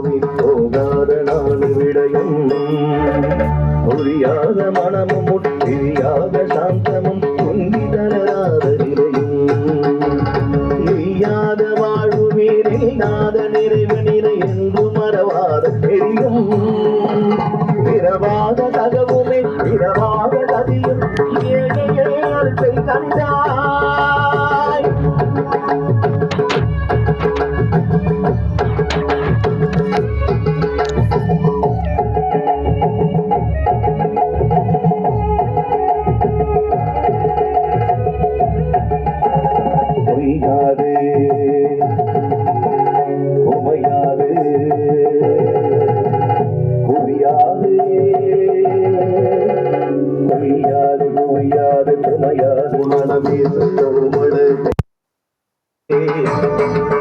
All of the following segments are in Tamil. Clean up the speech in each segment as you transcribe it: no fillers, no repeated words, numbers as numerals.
வாழ்வுமே போகாத நாடு விடயம் புரியாத மனமும் முற்றியாத சாந்தமும் பொங்கி தராத நிலையும் இல்லாத வாழ்வுமே இல்லாத நிறைவு நிலை என்று மறவாத தெரியும் பிறவாத தகவுமே பிறவாத கதியும் ஏழையை கண்டாய் பொய்யாது உமையாது குவியாது பொய்யாது குவியாது துணையாது மனமே சுத்தமடு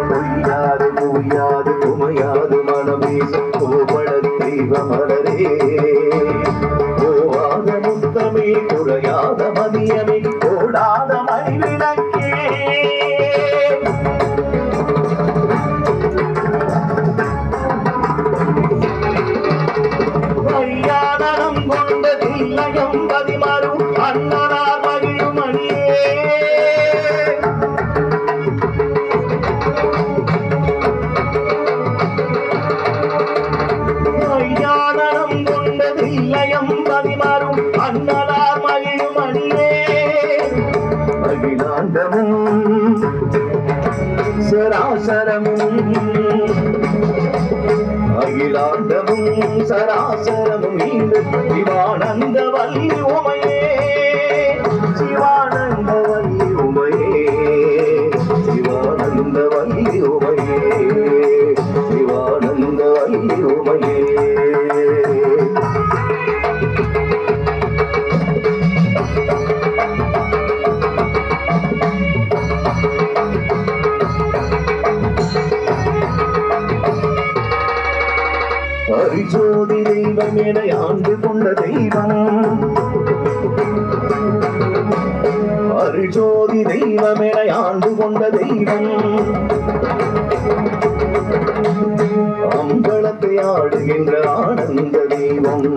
பொய்யாது குவியாது துமையாது மனமே சுத்தமட தெய்வ மலரே போவாத முத்தமே குறையாத மதியமே ஓடாத மணிவிளக்கே ஐயாதனம் கொண்டதில்லையம் பதிமாறும் அண்ணனார் மகிழும் மணியே ஐயாதனம் கொண்டதில்லையம் பதிமாறும் அண்ணனார் மகிழும் மணியே அகிலாண்டமும் சராசரமும் அகிலாண்டமும் சராசரமும் இந்த சிவானந்த வல்லி உமையே சிவானந்த வல்லி உமையே சிவானந்த வல்லி உமையே சிவானந்த வல்லி உமையே அரிஜோதி தெய்வம் என ஆண்டு கொண்ட தெய்வம் அரிஜோதி தெய்வம் என ஆண்டு கொண்ட தெய்வம் அம்பலத்தை ஆடுகின்ற ஆனந்த தெய்வம்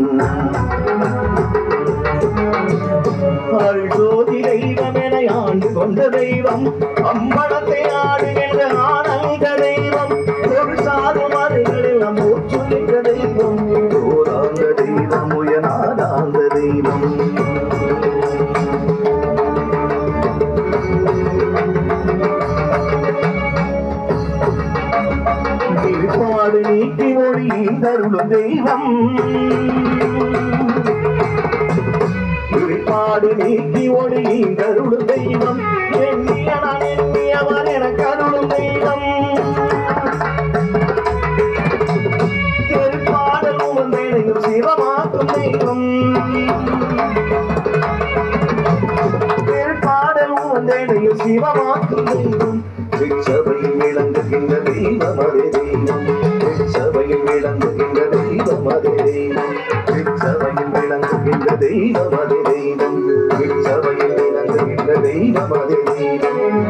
அரிஜோதி தெய்வம் என ஆண்டு கொண்ட தெய்வம் அம்பலத்தை ஆடுகின்ற ஆனந்த தெய்வம் ஒரு சாது மறைகளில் நம் ஊற்றுகின்ற தெய்வம் ஓராந்த தெய்வம் உயனாதாந்த தெய்வம் திருப்பாடு நீக்கி மொழி தருளும் தெய்வம் திருப்பாடு நீக்கி ஒளி தருளும் தெய்வம் எண்ணியவர் என கருளும் தெய்வம் திருப்பாடலும் வேலையும் சிவமாக்கும் தெய்வம் திருப்பாடலும் வேலையும் சிவமாக்கும் தெய்வம் சபையில் விளங்குகின்ற தெய்வம் அதே தெய்வம் சபையில் விளங்குகின்ற தெய்வம் அதே தெய்வம் சபையில் விளங்குகின்ற தெய்வம் அதே தெய்வம் சபையில் விளங்குகின்ற தெய்வம் அதே தெய்வம்